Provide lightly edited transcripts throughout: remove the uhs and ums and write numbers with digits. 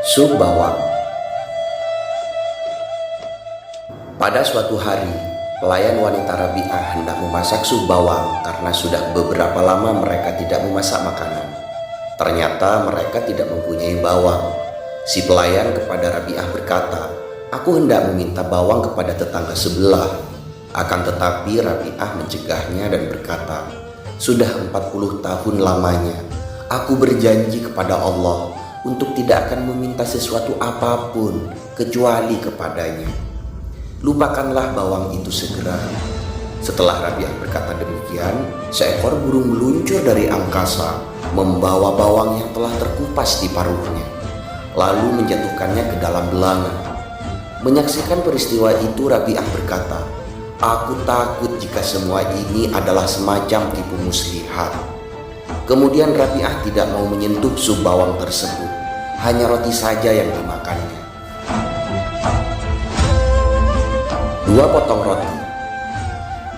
Sup bawang. Pada suatu hari, pelayan wanita Rabi'ah hendak memasak sup bawang karena sudah beberapa lama mereka tidak memasak makanan. Ternyata mereka tidak mempunyai bawang. Si pelayan kepada Rabi'ah berkata, "Aku hendak meminta bawang kepada tetangga sebelah." Akan tetapi Rabi'ah mencegahnya dan berkata, "Sudah 40 tahun lamanya, aku berjanji kepada Allah untuk tidak akan meminta sesuatu apapun kecuali kepadanya. Lupakanlah bawang itu segera." Setelah Rabi'ah berkata demikian, seekor burung meluncur dari angkasa membawa bawang yang telah terkupas di paruhnya, lalu menjatuhkannya ke dalam belanga. Menyaksikan peristiwa itu, Rabi'ah berkata, "Aku takut jika semua ini adalah semacam tipu muslihat." Kemudian Rabi'ah tidak mau menyentuh sup bawang tersebut, hanya roti saja yang dimakannya. 2 potong roti.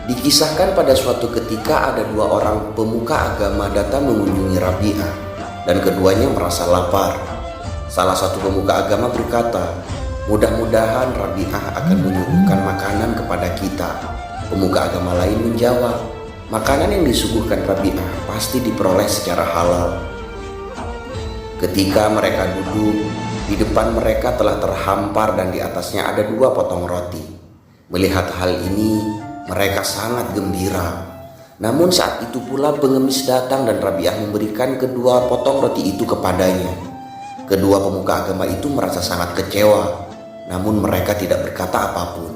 Dikisahkan pada suatu ketika ada 2 orang pemuka agama datang mengunjungi Rabi'ah dan keduanya merasa lapar. Salah satu pemuka agama berkata, "Mudah-mudahan Rabi'ah akan menyuguhkan makanan kepada kita." Pemuka agama lain menjawab, "Makanan yang disuguhkan Rabi'ah pasti diperoleh secara halal." Ketika mereka duduk, di depan mereka telah terhampar dan di atasnya ada 2 potong roti. Melihat hal ini, mereka sangat gembira. Namun saat itu pula pengemis datang dan Rabi'ah memberikan kedua potong roti itu kepadanya. Kedua pemuka agama itu merasa sangat kecewa, namun mereka tidak berkata apapun.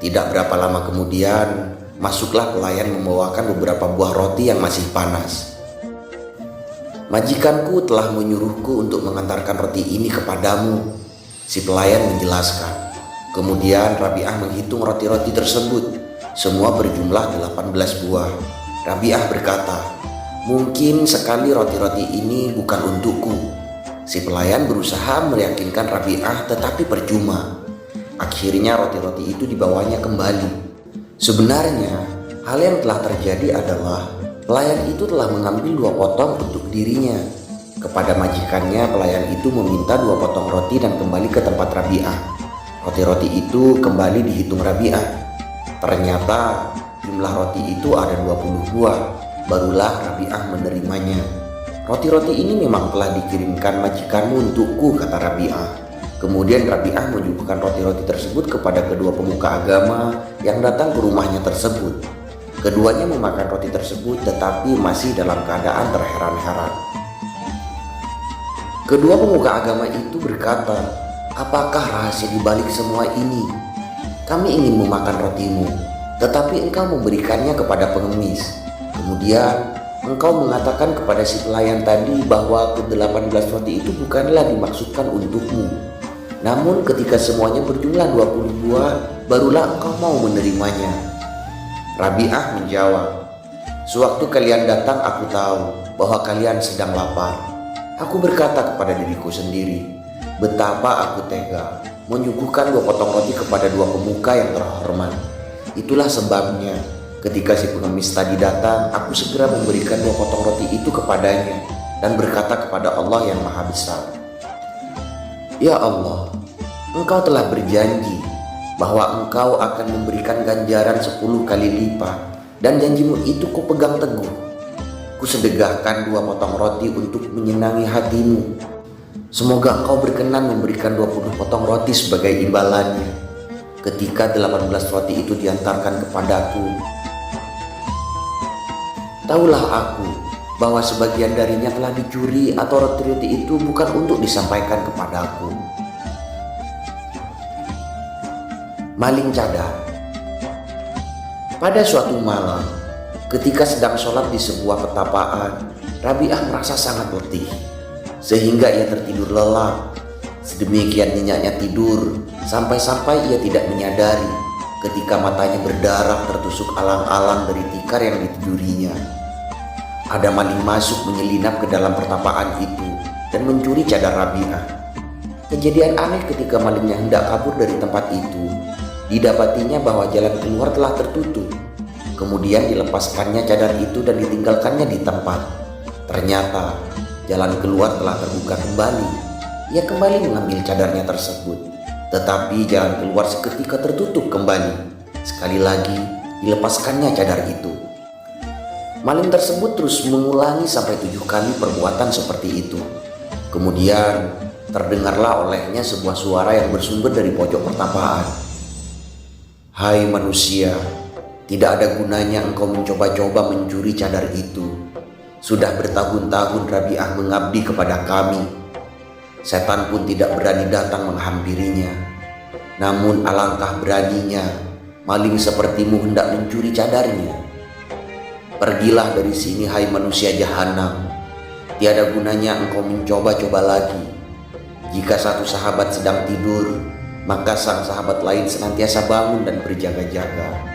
Tidak berapa lama kemudian, masuklah pelayan membawakan beberapa buah roti yang masih panas. "Majikanku telah menyuruhku untuk mengantarkan roti ini kepadamu," si pelayan menjelaskan. Kemudian Rabi'ah menghitung roti-roti tersebut. Semua berjumlah 18 buah. Rabi'ah berkata, "Mungkin sekali roti-roti ini bukan untukku." Si pelayan berusaha meyakinkan Rabi'ah, tetapi percuma. Akhirnya roti-roti itu dibawanya kembali. Sebenarnya hal yang telah terjadi adalah pelayan itu telah mengambil 2 potong untuk dirinya. Kepada majikannya, pelayan itu meminta 2 potong roti dan kembali ke tempat Rabi'ah. Roti-roti itu kembali dihitung Rabi'ah. Ternyata jumlah roti itu ada 20 buah. Barulah Rabi'ah menerimanya. "Roti-roti ini memang telah dikirimkan majikanmu untukku," kata Rabi'ah. Kemudian Rabi'ah menyuguhkan roti-roti tersebut kepada kedua pemuka agama yang datang ke rumahnya tersebut. Keduanya memakan roti tersebut tetapi masih dalam keadaan terheran-heran. Kedua pemuka agama itu berkata, "Apakah rahasia di balik semua ini? Kami ingin memakan rotimu, tetapi engkau memberikannya kepada pengemis. Kemudian engkau mengatakan kepada si pelayan tadi bahwa ke-18 roti itu bukanlah dimaksudkan untukmu. Namun ketika semuanya berjumlah 20 buah, barulah engkau mau menerimanya." Rabi'ah menjawab, "Sewaktu kalian datang aku tahu bahwa kalian sedang lapar. Aku berkata kepada diriku sendiri, betapa aku tega menyuguhkan 2 potong roti kepada 2 pemuka yang terhormat. Itulah sebabnya ketika si pengemis tadi datang, aku segera memberikan 2 potong roti itu kepadanya dan berkata kepada Allah yang Maha Besar, Ya Allah, Engkau telah berjanji bahwa Engkau akan memberikan ganjaran 10 kali lipat, dan janjimu itu kupegang teguh. Kusedekahkan 2 potong roti untuk menyenangi hatimu. Semoga Engkau berkenan memberikan 20 potong roti sebagai imbalannya." Ketika 18 roti itu diantarkan kepadaku, tahulah aku bahwa sebagian darinya telah dicuri atau roti-roti itu bukan untuk disampaikan kepadaku. Maling cadar. Pada suatu malam, ketika sedang sholat di sebuah pertapaan, Rabi'ah merasa sangat letih, sehingga ia tertidur lelap. Sedemikian nyenyaknya tidur, sampai-sampai ia tidak menyadari ketika matanya berdarah tertusuk alang-alang dari tikar yang ditidurinya. Ada maling masuk menyelinap ke dalam pertapaan itu dan mencuri cadar Rabi'ah. Kejadian aneh ketika malingnya hendak kabur dari tempat itu, didapatinya bahwa jalan keluar telah tertutup. Kemudian dilepaskannya cadar itu dan ditinggalkannya di tempat. Ternyata jalan keluar telah terbuka kembali. Ia kembali mengambil cadarnya tersebut, tetapi jalan keluar seketika tertutup kembali. Sekali lagi dilepaskannya cadar itu. Maling tersebut terus mengulangi sampai 7 kali perbuatan seperti itu. Kemudian terdengarlah olehnya sebuah suara yang bersumber dari pojok pertapaan. "Hai manusia, tidak ada gunanya engkau mencoba-coba mencuri cadar itu. Sudah bertahun-tahun Rabi'ah mengabdi kepada kami. Setan pun tidak berani datang menghampirinya. Namun alangkah beraninya maling sepertimu hendak mencuri cadarnya. Pergilah dari sini, hai manusia jahanam. Tiada gunanya engkau mencoba-coba lagi. Jika satu sahabat sedang tidur, maka sang sahabat lain senantiasa bangun dan berjaga-jaga.